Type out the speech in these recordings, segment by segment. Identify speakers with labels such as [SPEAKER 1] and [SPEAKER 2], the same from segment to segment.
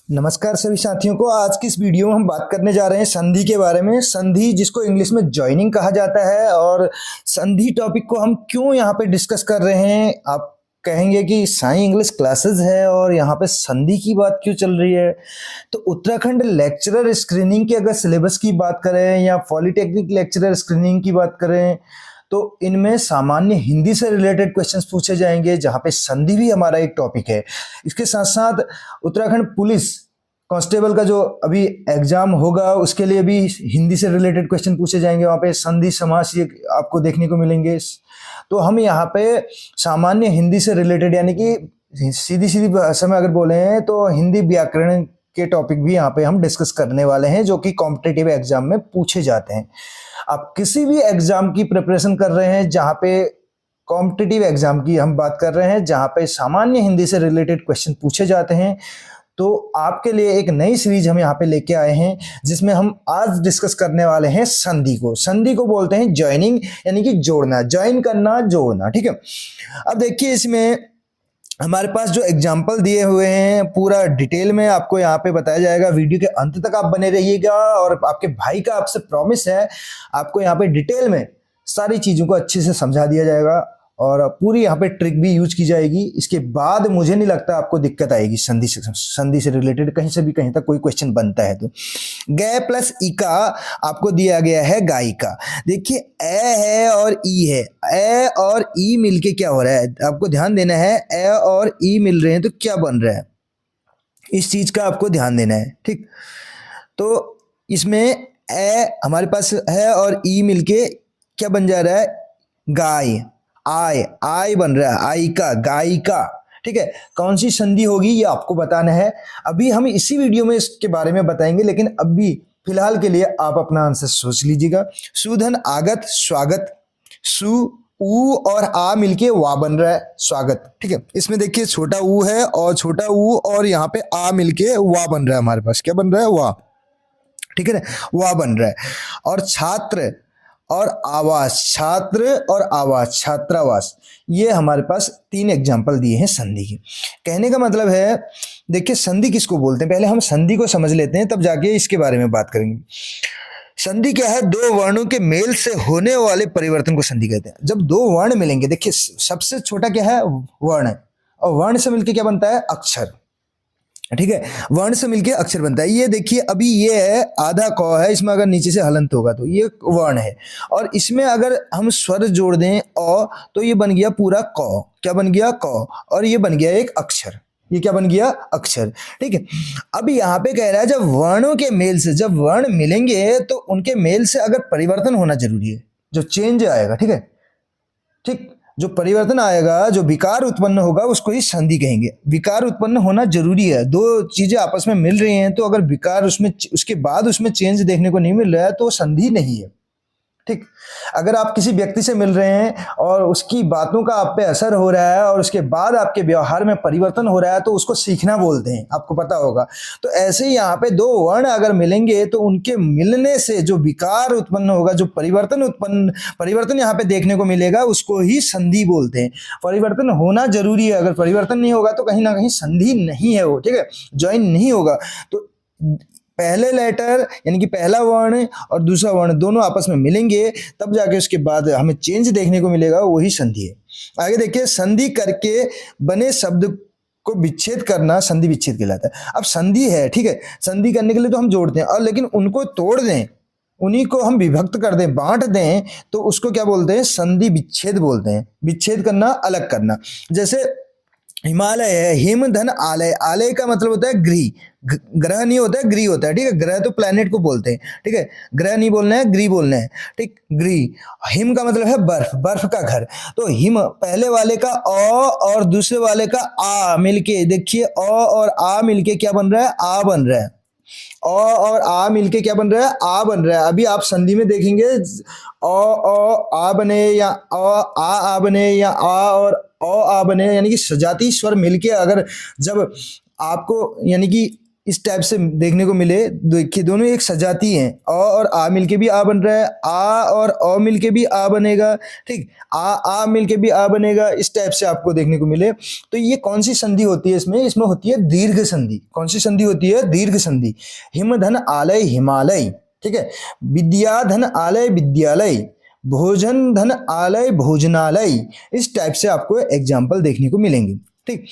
[SPEAKER 1] नमस्कार सभी साथियों को। आज की इस वीडियो में हम बात करने जा रहे हैं संधि के बारे में। संधि जिसको इंग्लिश में जॉइनिंग कहा जाता है, और संधि टॉपिक को हम क्यों यहाँ पे डिस्कस कर रहे हैं। आप कहेंगे कि साई इंग्लिश क्लासेस है और यहाँ पे संधि की बात क्यों चल रही है। तो उत्तराखंड लेक्चरर स्क्रीनिंग की अगर सिलेबस की बात करें या पॉलिटेक्निक लेक्चरर स्क्रीनिंग की बात करें तो इनमें सामान्य हिंदी से रिलेटेड क्वेश्चंस पूछे जाएंगे, जहां पे संधि भी हमारा एक टॉपिक है। इसके साथ साथ उत्तराखंड पुलिस कांस्टेबल का जो अभी एग्जाम होगा उसके लिए भी हिंदी से रिलेटेड क्वेश्चन पूछे जाएंगे। वहाँ पे संधि समास ये आपको देखने को मिलेंगे। तो हम यहाँ पे सामान्य हिंदी से रिलेटेड, यानी कि सीधी सीधी भाषा में अगर बोले हैं तो हिंदी व्याकरण के टॉपिक भी यहाँ पे हम डिस्कस करने वाले हैं, जो कि कॉम्पिटिटिव एग्जाम में पूछे जाते हैं। आप किसी भी एग्जाम की प्रिपरेशन कर रहे हैं, जहाँ पे कॉम्पिटिटिव एग्जाम की हम बात कर रहे हैं, जहाँ पे सामान्य हिंदी से रिलेटेड क्वेश्चन पूछे जाते हैं, तो आपके लिए एक नई सीरीज हम यहाँ पे लेके आए हैं, जिसमें हम आज डिस्कस करने वाले हैं संधि को। संधि को बोलते हैं ज्वाइनिंग, यानी कि जोड़ना, ज्वाइन करना, जोड़ना। ठीक है, अब देखिए इसमें हमारे पास जो एग्जाम्पल दिए हुए हैं पूरा डिटेल में आपको यहाँ पे बताया जाएगा। वीडियो के अंत तक आप बने रहिएगा, और आपके भाई का आपसे प्रॉमिस है, आपको यहाँ पे डिटेल में सारी चीज़ों को अच्छे से समझा दिया जाएगा और पूरी यहाँ पे ट्रिक भी यूज की जाएगी। इसके बाद मुझे नहीं लगता आपको दिक्कत आएगी संधि से रिलेटेड कहीं से भी कहीं तक कोई क्वेश्चन बनता है तो। ग प्लस ई का आपको दिया गया है गायिका। देखिए ए है और ई है, ए और ई मिलके क्या हो रहा है, आपको ध्यान देना है। ए और ई मिल रहे हैं तो क्या बन रहा है, इस चीज का आपको ध्यान देना है। ठीक, तो इसमें ए हमारे पास है और ई मिलके क्या बन जा रहा है, गाय। आय, आय बन रहा है, आई का, गायिका। ठीक है, कौन सी संधि होगी ये आपको बताना है। अभी हम इसी वीडियो में इसके बारे में बताएंगे, लेकिन अभी फिलहाल के लिए आप अपना आंसर सोच लीजिएगा। सुधन आगत, स्वागत। सु ऊ और आ मिलके वा बन रहा है, स्वागत। ठीक है, इसमें देखिए छोटा ऊ है और छोटा ऊ और यहाँ पे आ मिलके वा बन रहा है। हमारे पास क्या बन रहा है, वा। ठीक है ना, वा बन रहा है। और छात्र और आवास, छात्र और आवास, छात्रावास, ये हमारे पास तीन एग्जाम्पल दिए हैं संधि के। कहने का मतलब है, देखिए संधि किसको बोलते हैं, पहले हम संधि को समझ लेते हैं, तब जाके इसके बारे में बात करेंगे। संधि क्या है, दो वर्णों के मेल से होने वाले परिवर्तन को संधि कहते हैं। जब दो वर्ण मिलेंगे, देखिए सबसे छोटा क्या है, वर्ण है, और वर्ण से मिलकर क्या बनता है, अक्षर। ठीक है, वर्ण से मिलके अक्षर बनता है। ये देखिए अभी ये है आधा क है, इसमें अगर नीचे से हलंत होगा तो ये वर्ण है, और इसमें अगर हम स्वर जोड़ दें अ तो ये बन गया पूरा क। क्या बन गया, क, और ये बन गया एक अक्षर। ये क्या बन गया, अक्षर। ठीक है, अब यहाँ पे कह रहा है जब वर्णों के मेल से, जब वर्ण मिलेंगे तो उनके मेल से अगर परिवर्तन होना जरूरी है, जो चेंज आएगा। ठीक है, ठीक, जो परिवर्तन आएगा, जो विकार उत्पन्न होगा उसको ही संधि कहेंगे। विकार उत्पन्न होना जरूरी है, दो चीजें आपस में मिल रही हैं, तो अगर विकार उसमें उसके बाद उसमें चेंज देखने को नहीं मिल रहा है तो संधि नहीं है। ठीक, अगर आप किसी व्यक्ति से मिल रहे हैं और उसकी बातों का आप पे असर हो रहा है और उसके बाद आपके व्यवहार में परिवर्तन हो रहा है तो उसको सीखना बोलते हैं, आपको पता होगा। तो ऐसे ही यहाँ पे दो वर्ण अगर मिलेंगे तो उनके मिलने से जो विकार उत्पन्न होगा, जो परिवर्तन यहाँ पे देखने को मिलेगा, उसको ही संधि बोलते हैं। परिवर्तन होना जरूरी है, अगर परिवर्तन नहीं होगा तो कहीं ना कहीं संधि नहीं है वो। ठीक है, ज्वाइन नहीं होगा। तो पहले लेटर यानी कि पहला वर्ण और दूसरा वर्ण दोनों आपस में मिलेंगे, तब जाके उसके बाद हमें चेंज देखने को मिलेगा, वही संधि है। आगे देखिए, संधि करके बने शब्द को विच्छेद करना संधि विच्छेद कहलाता है। अब संधि है, ठीक है, संधि करने के लिए तो हम जोड़ते हैं, और लेकिन उनको तोड़ दें, उन्हीं को हम विभक्त कर दें, बांट दें, तो उसको क्या बोलते हैं, संधि विच्छेद बोलते हैं। विच्छेद करना, अलग करना। जैसे हिमालय है, हिम धन आलय। आलय का मतलब होता है गृह, ग्रह नहीं होता है, गृह होता है। ठीक है, ग्रह तो प्लैनेट को बोलते हैं। ठीक है, ग्रह नहीं बोलना है, गृह बोलना है। ठीक, गृह। हिम का मतलब है बर्फ, बर्फ का घर। तो हिम पहले वाले का अ और दूसरे वाले का आ मिलके, देखिए अ और आ मिलके क्या बन रहा है, आ बन रहा है। अ और आ मिलके क्या बन रहा है, आ बन रहा है। अभी आप संधि में देखेंगे आ बने या आ बने, या आ और आ बने, यानी कि सजाती स्वर मिलके अगर जब आपको यानी कि इस टाइप से देखने को मिले। देखिए दोनों एक सजाती हैं, अ और आ मिलके भी आ बन रहा है, आ और अ मिलके भी आ बनेगा, ठीक, आ मिलके भी आ बनेगा, इस टाइप से आपको देखने को मिले। तो ये कौन सी संधि होती है इसमें? इसमें होती है दीर्घ संधि। कौन सी संधि होती है? दीर्घ संधि। हिम धन आलय हिमालय, ठीक है, विद्या धन आलय विद्यालय, भोजन धन आलय भोजनालय, इस टाइप से आपको एग्जाम्पल देखने को मिलेंगे, ठीक।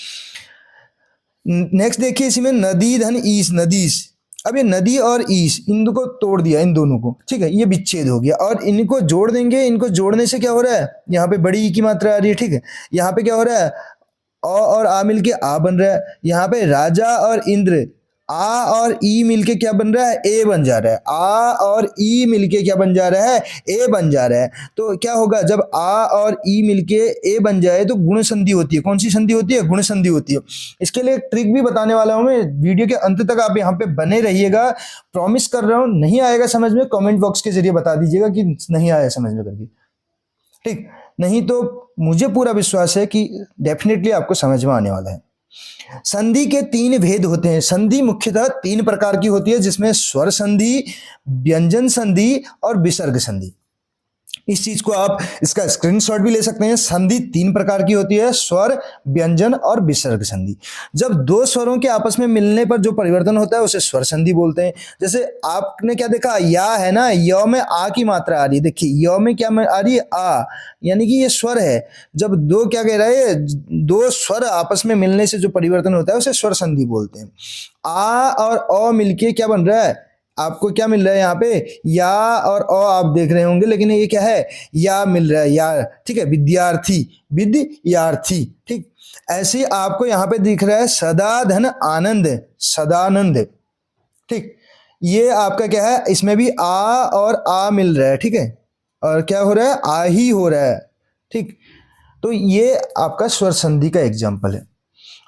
[SPEAKER 1] नेक्स्ट देखिए इसी में नदी धन ईस नदीस। अब ये नदी और ईस, इन दो को तोड़ दिया, इन दोनों को, ठीक है, ये विच्छेद हो गया और इनको जोड़ देंगे। इनको जोड़ने से क्या हो रहा है? यहाँ पे बड़ी ई की मात्रा आ रही है, ठीक है। यहाँ पे क्या हो रहा है? अ और आ मिलके आ बन रहा है। यहाँ पे राजा और इंद्र, आ और ई मिलके क्या बन रहा है? ए बन जा रहा है। आ और ई मिलके क्या बन जा रहा है? ए बन जा रहा है। तो क्या होगा? जब आ और ई मिलके ए बन जाए तो गुण संधि होती है। कौन सी संधि होती है? गुण संधि होती है। इसके लिए एक ट्रिक भी बताने वाला हूं मैं, वीडियो के अंत तक आप यहाँ पे बने रहिएगा। प्रॉमिस कर रहा हूं, नहीं आएगा समझ में कमेंट बॉक्स के जरिए बता दीजिएगा कि नहीं आया समझ में करके, ठीक। नहीं तो मुझे पूरा विश्वास है कि डेफिनेटली आपको समझ में आने वाला है। संधि के तीन भेद होते हैं। संधि मुख्यतः तीन प्रकार की होती है, जिसमें स्वर संधि, व्यंजन संधि और विसर्ग संधि। इस चीज को आप इसका स्क्रीनशॉट भी ले सकते हैं। संधि तीन प्रकार की होती है, स्वर, व्यंजन और विसर्ग संधि। जब दो स्वरों के आपस में मिलने पर जो परिवर्तन होता है उसे स्वर संधि बोलते हैं। जैसे आपने क्या देखा, या है ना, य में आ की मात्रा आ रही है। देखिए य में क्या आ रही है? आ, यानी कि ये स्वर है। जब दो क्या कह रहा है, दो स्वर आपस में मिलने से जो परिवर्तन होता है उसे स्वर संधि बोलते हैं। आ और अ मिलके क्या बन रहा है? आपको क्या मिल रहा है यहाँ पे? या और अ आप देख रहे होंगे, लेकिन ये क्या है? या मिल रहा है, या, ठीक है, विद्यार्थी, विद्यार्थी, ठीक। ऐसे आपको यहाँ पे दिख रहा है सदा धन आनंद, सदानंद, ठीक। ये आपका क्या है? इसमें भी आ और आ मिल रहा है, ठीक है, और क्या हो रहा है? आ ही हो रहा है, ठीक। तो ये आपका स्वर संधि का एग्जाम्पल है।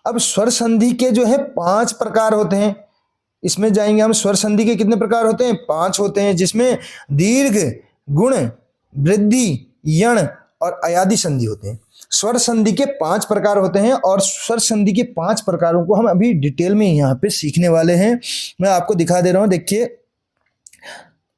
[SPEAKER 1] अब स्वर संधि के जो है 5 प्रकार होते हैं। इसमें जाएंगे हम। स्वर संधि के कितने प्रकार होते हैं? 5 होते हैं, जिसमें दीर्घ, गुण, वृद्धि, यण और अयादि संधि होते हैं। स्वर संधि के 5 प्रकार होते हैं और स्वर संधि के 5 प्रकारों को हम अभी डिटेल में यहाँ पे सीखने वाले हैं। मैं आपको दिखा दे रहा हूँ, देखिए,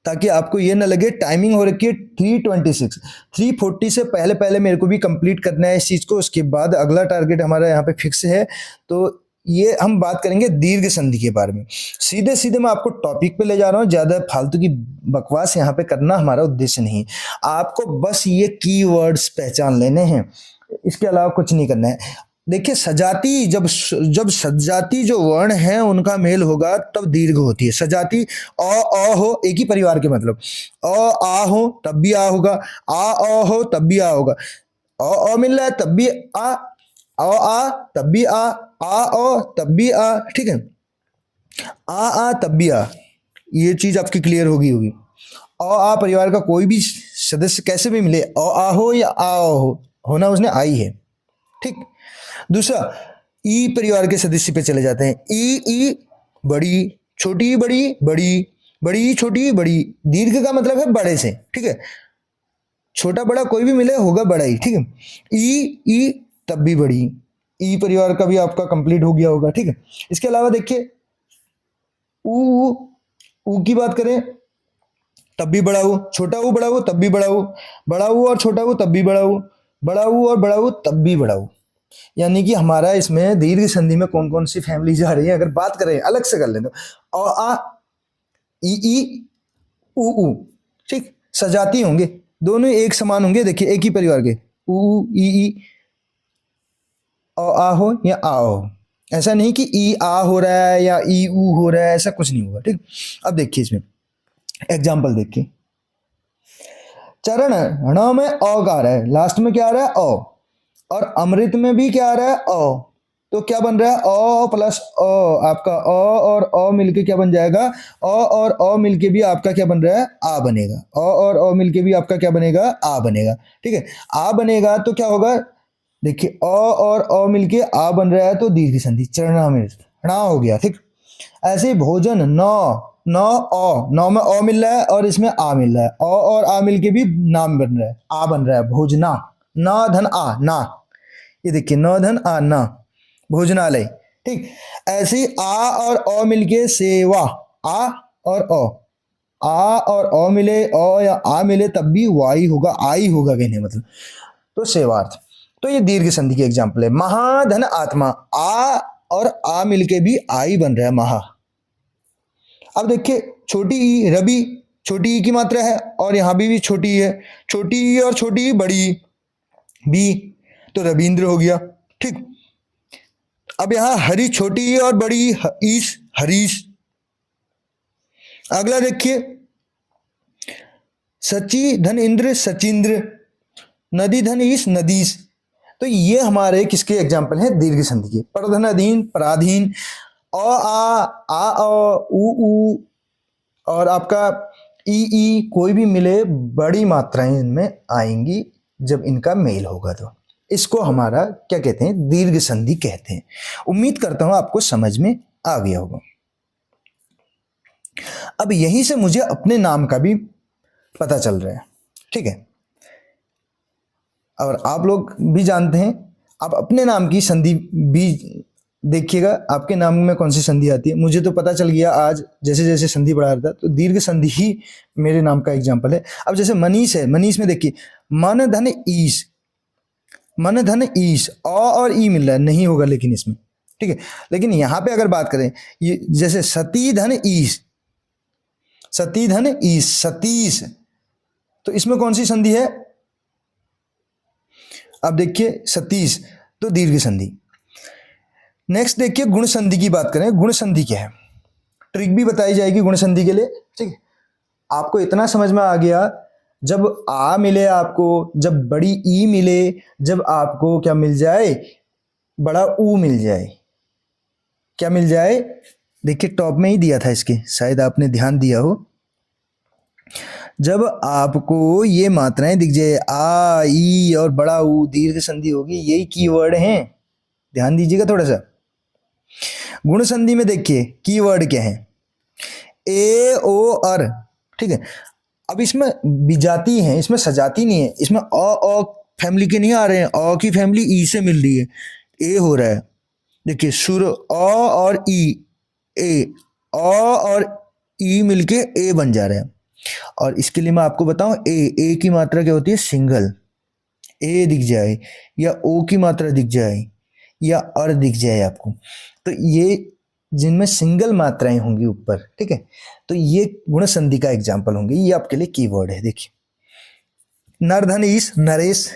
[SPEAKER 1] ताकि आपको ये ना लगे। टाइमिंग हो रखी है 3:26, 3:40 से पहले पहले मेरे को भी कंप्लीट करना है इस चीज़ को। उसके बाद अगला टारगेट हमारा यहाँ पे फिक्स है। तो ये हम बात करेंगे दीर्घ संधि के बारे में। सीधे सीधे मैं आपको टॉपिक पे ले जा रहा हूँ, ज़्यादा फालतू की बकवास यहाँ पे करना हमारा उद्देश्य नहीं। आपको बस ये कीवर्ड्स पहचान लेने हैं, इसके अलावा कुछ नहीं करना है। देखिए सजाती, जब जब सजाती जो वर्ण है उनका मेल होगा तब दीर्घ होती है। सजाती अ हो, एक ही परिवार के, मतलब आ हो तब भी आ होगा, आ हो तब भी आ होगा, अ मिल रहा है तब भी आ तब भी आ तब भी आ, ठीक है, आ तब भी आ। ये चीज आपकी क्लियर होगी। आ परिवार का कोई भी सदस्य कैसे भी मिले, आ हो या आ हो, होना उसने आई है, ठीक। दूसरा, ई परिवार के सदस्य पे चले जाते हैं। ई बड़ी, छोटी, बड़ी, बड़ी, बड़ी, छोटी, बड़ी। दीर्घ का मतलब है बड़े से, ठीक है। छोटा बड़ा कोई भी मिले होगा बड़ा ही, ठीक है। ई तब भी बड़ी, ई परिवार का भी आपका कंप्लीट हो गया होगा, ठीक है। इसके अलावा देखिए ऊ की बात करें तब भी बड़ा ऊ, छोटा ऊ बड़ा ऊ तब भी बड़ा ऊ, बड़ा ऊ और छोटा ऊ तब भी बड़ा ऊ, बड़ा ऊ और बड़ा ऊ तब भी बड़ा ऊ। यानी कि हमारा इसमें दीर्घ संधि में कौन कौन सी फैमिली जा रही है, अगर बात करें अलग से कर लें तो आ ई ऊ, ठीक। सजाती होंगे, दोनों एक समान होंगे। देखिए एक ही परिवार के, ऊ ई आ हो या आ हो। ऐसा नहीं कि ई आ हो रहा है या ई ऊ हो रहा है, ऐसा कुछ नहीं होगा, ठीक। अब देखिए इसमें एग्जाम्पल देखिए। चरण ण में अ का आ रहा है, लास्ट में क्या आ रहा है? अ। और अमृत में भी क्या आ रहा है? अ। तो क्या बन रहा है? अ प्लस अ, आपका अ और अ मिलके क्या बन जाएगा? अ और अ मिलके भी आपका क्या बन रहा है? आ बनेगा। अ और अ मिलके भी आपका क्या बनेगा? आ बनेगा, ठीक है। आ बनेगा तो क्या होगा? देखिए अ और अ मिलके आ बन रहा है तो दीर्घ संधि चरणामृत, णा हो गया, ठीक। ऐसे ही भोजन, नौ में अ मिल रहा है और इसमें आ मिल रहा है। अ और आ मिलके भी नाम बन रहा है, आ बन रहा है, भोजना, न धन आ ना। ये देखिए न धन आ ना, भोजनालय। ठीक। ऐसे ही आ और अ मिलके सेवा, आ और अ, आ और अ मिले, अ या आ मिले तब भी वाई होगा, आई होगा कहने मतलब, तो सेवार्थ। तो ये दीर्घ संधि की एग्जाम्पल है। महाधन आत्मा, आ और आ मिलके भी आई बन रहा है महा। अब देखिए छोटी ई रवि, छोटी ई की मात्रा है और यहां भी छोटी ई है, छोटी ई और छोटी ई बड़ी ई बी, तो रविंद्र हो गया। ठीक। अब यहां हरी छोटी ई और बड़ी ईश हरीश। अगला देखिए सची धन इंद्र सचिंद्र, नदी धन ईश नदीश। तो ये हमारे किसके एग्जाम्पल हैं, दीर्घ संधि के। परधन अधीन पराधीन, अ आ उ और आपका ई कोई भी मिले, बड़ी मात्राएं इनमें आएंगी जब इनका मेल होगा, तो इसको हमारा क्या कहते हैं, दीर्घ संधि कहते हैं। उम्मीद करता हूं आपको समझ में आ गया होगा। अब यहीं से मुझे अपने नाम का भी पता चल रहा है, ठीक है, और आप लोग भी जानते हैं। आप अपने नाम की संधि भी देखिएगा, आपके नाम में कौन सी संधि आती है। मुझे तो पता चल गया आज जैसे जैसे संधि पढ़ा रहा था, तो दीर्घ संधि ही मेरे नाम का एग्जाम्पल है। अब जैसे मनीष है, मनीष में देखिए मन धन ईश, मन धन ईश, अ और ई मिल रहा है, नहीं होगा लेकिन इसमें, ठीक है। लेकिन यहां पे अगर बात करें, ये जैसे सती धन ईश, सती धन ईश सतीश, तो इसमें कौन सी संधि है, अब देखिए सतीश, तो दीर्घ संधि। नेक्स्ट देखिए गुण संधि की बात करें। गुण संधि क्या है, ट्रिक भी बताई जाएगी गुण संधि के लिए, ठीक है। आपको इतना समझ में आ गया, जब आ मिले आपको, जब बड़ी ई मिले, जब आपको क्या मिल जाए, बड़ा ऊ मिल जाए, क्या मिल जाए, देखिए टॉप में ही दिया था इसके, शायद आपने ध्यान दिया हो। जब आपको ये मात्राएं दिख जाए, आ ई और बड़ा ऊ, दीर्घ संधि होगी, यही कीवर्ड हैं, ध्यान दीजिएगा थोड़ा सा। गुण संधि में देखिए कीवर्ड क्या है, ए ओ अर, ठीक है। अब इसमें विजाती है, इसमें सजाती नहीं है, इसमें अ फैमिली के नहीं आ रहे हैं, अ की फैमिली ई से मिल रही है, ए हो रहा है। देखिए सुर अ और ई, ए, अ और ई मिलके ए बन जा रहे हैं। और इसके लिए मैं आपको बताऊं, ए की मात्रा क्या होती है, सिंगल, ए दिख जाए या ओ की मात्रा दिख जाए या अर दिख जाए आपको, तो ये जिनमें सिंगल मात्राएं होंगी ऊपर, ठीक है, तो ये गुण संधि का एग्जाम्पल होंगे। ये आपके लिए कीवर्ड है। देखिए नरधन ईश नरेश,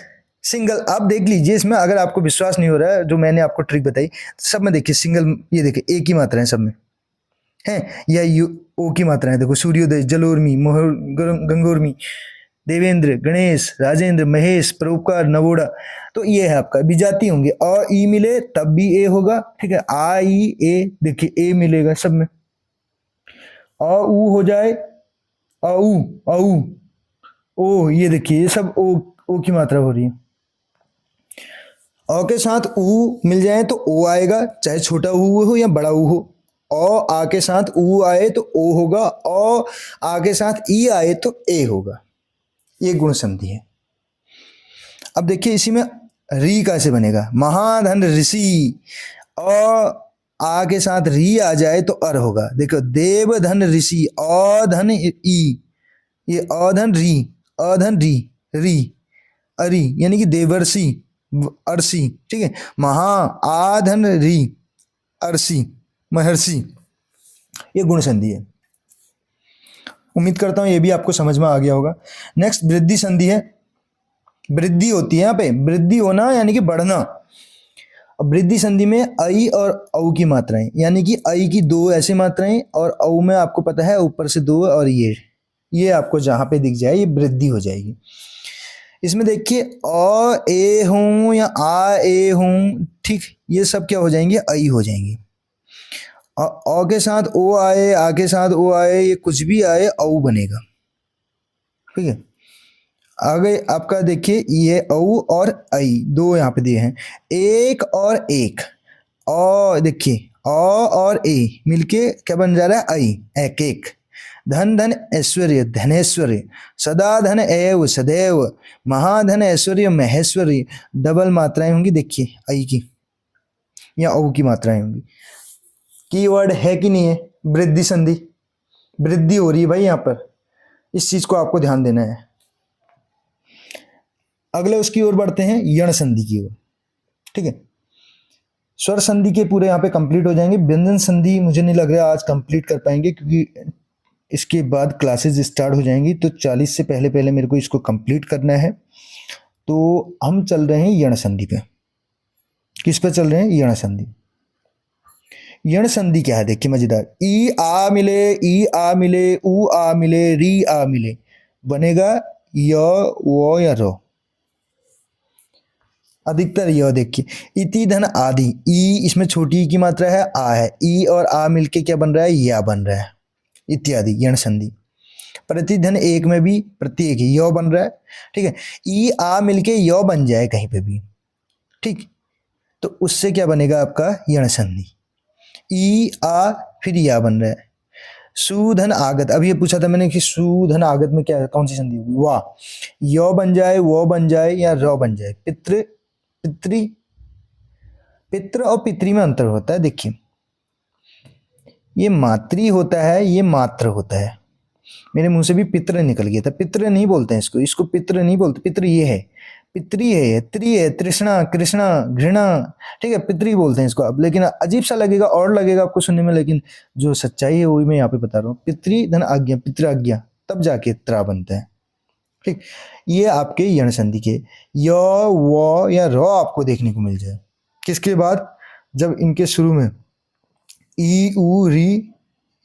[SPEAKER 1] सिंगल। आप देख लीजिए इसमें, अगर आपको विश्वास नहीं हो रहा है जो मैंने आपको ट्रिक बताई, सब में देखिए सिंगल, ये देखिए ए की मात्रा है सब में है, या यू ओ की मात्रा है, देखो सूर्योदय, जलोर्मी, मोहर, गंगोर्मी, देवेंद्र, गणेश, राजेंद्र, महेश, परोपकार, नवोड़ा, तो ये है आपका विजाती होंगे। अ ई मिले तब भी ए होगा, ठीक है, आ ई ए, देखिए ए मिलेगा सब में। अ ऊ हो जाए, अ ऊ ओ, ये देखिए ये सब ओ की मात्रा हो रही है। अ के साथ ऊ मिल जाए तो ओ आएगा, चाहे छोटा ऊ हो या बड़ा ऊ हो। अ आ के साथ ऊ आए तो ओ होगा, अ आ के साथ ई आए तो ए होगा। ये गुण संधि है। अब देखिए इसी में री कैसे बनेगा, महाधन ऋषि, अ आ के साथ री आ जाए तो अर होगा। देखो देवधन ऋषि, अधन ई, ये अधन री, अधन री, री अरी, यानी कि देवर्षि, अरसी, ठीक है। महा आधन री, अरसी, महर्षि, ये गुण संधि है। उम्मीद करता हूं ये भी आपको समझ में आ गया होगा। नेक्स्ट वृद्धि संधि है। वृद्धि होती है यहाँ पे, वृद्धि होना यानी कि बढ़ना। अब वृद्धि संधि में आई और औ की मात्राएं, यानी कि आई की दो ऐसी मात्राएं और औ में आपको पता है ऊपर से दो, और ये आपको जहां पे दिख जाए ये वृद्धि हो जाएगी। इसमें देखिए अ ए हूं या आ ए हूं, ठीक, ये सब क्या हो जाएंगे, आई हो जाएंगे। अ के साथ ओ आए, आ के साथ ओ आए, ये कुछ भी आए औ बनेगा, ठीक है। आगे आपका देखिए ये औ और आई दो यहाँ पे दिए हैं, एक और एक, देखिए अ और ए मिलके क्या बन जा रहा है, आई, एक एक। धन धन ऐश्वर्य, धनेश्वर्य, सदा धन एव, सदैव, महाधन ऐश्वर्य, महेश्वर्य, डबल मात्राएं होंगी देखिए आई की, या औ की मात्राएं होंगी। कीवर्ड है कि नहीं है? वृद्धि संधि, वृद्धि हो रही है भाई यहाँ पर, इस चीज को आपको ध्यान देना है। अगले उसकी ओर बढ़ते हैं, यण संधि की ओर। ठीक है, स्वर संधि के पूरे यहाँ पे कंप्लीट हो जाएंगे। व्यंजन संधि मुझे नहीं लग रहा आज कंप्लीट कर पाएंगे, क्योंकि इसके बाद क्लासेस स्टार्ट हो जाएंगी, तो 40 से पहले पहले मेरे को इसको कंप्लीट करना है। तो हम चल रहे हैं यण संधि पे। किस पे चल रहे हैं? यण संधि। यण संधि क्या है देखिए, मजेदार। ई आ मिले, ई आ मिले, ऊ आ मिले, री आ मिले, बनेगा य वो या रो। अधिकतर यह देखिए, इति धन आदि, ई इसमें छोटी ई की मात्रा है, आ है, ई और आ मिलके क्या बन रहा है? या बन रहा है, इत्यादि यण संधि। प्रतिधन एक में भी प्रत्येक यो बन रहा है। ठीक है, ई आ मिलके यो बन जाए कहीं पे भी, ठीक, तो उससे क्या बनेगा आपका? यण संधि। ई आ फिर या बन रहा है। सुधन आगत, अब ये पूछा था मैंने कि सुधन आगत में क्या है, कौन सी संधि होगी? वाह, यो बन जाए, वो बन जाए, या रो बन जाए। पितृ, पितृ, पितृ और पितरी में अंतर होता है। देखिए, ये मातृ होता है, ये मात्र होता है। मेरे मुंह से भी पितृ निकल गया था। पितृ नहीं बोलते हैं इसको, इसको पितृ नहीं बोलते। पितृ ये है, पितरी है, त्रि है, तृष्णा, कृष्णा, घृणा, ठीक है, पितरी बोलते हैं इसको। अब लेकिन अजीब सा लगेगा और लगेगा आपको सुनने में, लेकिन जो सच्चाई है वही मैं यहाँ पे बता रहा हूँ। पितरी धन आज्ञा, पितृ आज्ञा, तब जाके त्रा बनता है। ठीक, ये आपके यण संधि के य व या र आपको देखने को मिल जाए। किसके बाद? जब इनके शुरू में ई उ री,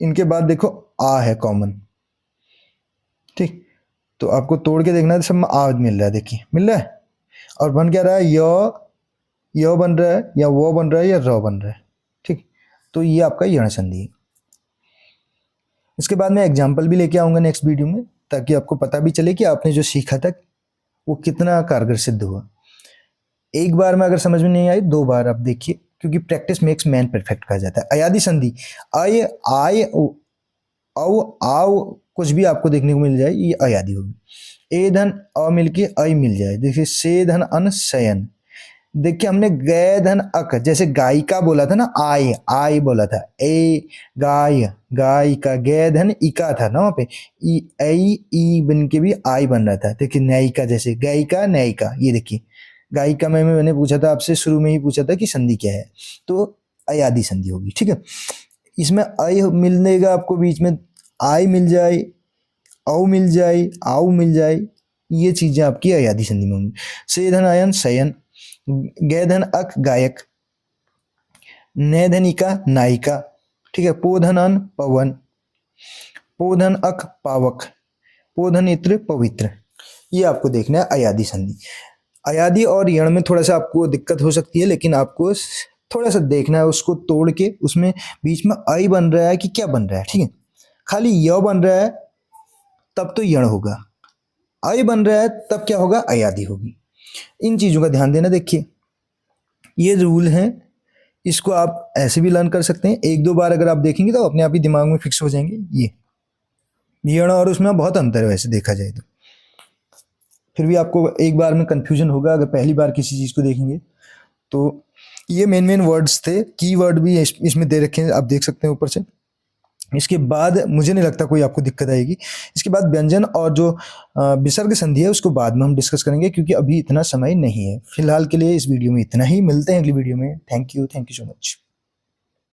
[SPEAKER 1] इनके बाद देखो आ है कॉमन। ठीक, तो आपको तोड़ के देखना है, सब में आ मिल रहा है। देखिए, मिल रहा है, और बन क्या रहा है? य बन रहा है, या वो बन रहा है, या र बन रहा है। ठीक, तो ये आपका यण संधि है। इसके बाद मैं एग्जाम्पल भी लेके आऊंगा नेक्स्ट वीडियो में, ताकि आपको पता भी चले कि आपने जो सीखा था वो कितना कारगर सिद्ध हुआ। एक बार में अगर समझ में नहीं आई, 2 बार आप देखिए, क्योंकि प्रैक्टिस मेक्स मैन परफेक्ट कहा जाता है। अयादि संधि, आय आय औ आओ कुछ भी आपको देखने को मिल जाए, ये अयादि होगी। ए धन अ मिलके अय मिल जाए। देखिए, से धन अन शयन। देखिए, हमने गय धन अक, जैसे गायिका बोला था ना, आय आय बोला था, ए गाय गायिका, गय धन इका था ना वहाँ पे, ई ऐ ई बन के भी आय बन रहा था। देखिए, न्यायिका, जैसे गायिका न्यायिका, ये देखिए गायिका में मैंने पूछा था आपसे, शुरू में ही पूछा था कि संधि क्या है, तो अयादि संधि होगी। ठीक है, इसमें अय मिलेगा आपको, बीच में आय मिल जाए, औ मिल जाए, आओ मिल जाए, ये चीजें आपकी अयादि संधि में होंगी। से धन आयन शयन, गय धन अक गायक, नय धनिका नायिका, ठीक है, पोधन अन पवन, पोधन अक पावक, पोधन इत्र पवित्र। ये आपको देखना है अयादि संधि। अयादि और यण में थोड़ा सा आपको दिक्कत हो सकती है, लेकिन आपको थोड़ा सा देखना है, उसको तोड़ के उसमें बीच में अय बन रहा है कि क्या बन रहा है। ठीक है, खाली य बन रहा है तब तो यण होगा, अय बन रहा है तब क्या होगा? अयादि होगी। इन चीजों का ध्यान देना। देखिए, ये रूल हैं, इसको आप ऐसे भी लर्न कर सकते हैं। 1-2 बार अगर आप देखेंगे तो अपने आप ही दिमाग में फिक्स हो जाएंगे। ये यण और उसमें बहुत अंतर है वैसे देखा जाए तो, फिर भी आपको एक बार में कंफ्यूजन होगा अगर पहली बार किसी चीज को देखेंगे तो। ये मेन वर्ड्स थे, की वर्ड भी इसमें दे रखे हैं, आप देख सकते हैं ऊपर से। इसके बाद मुझे नहीं लगता कोई आपको दिक्कत आएगी। इसके बाद व्यंजन और जो विसर्ग संधि है उसको बाद में हम डिस्कस करेंगे, क्योंकि अभी इतना समय नहीं है। फिलहाल के लिए इस वीडियो में इतना ही, मिलते हैं अगली वीडियो में। Thank you so much.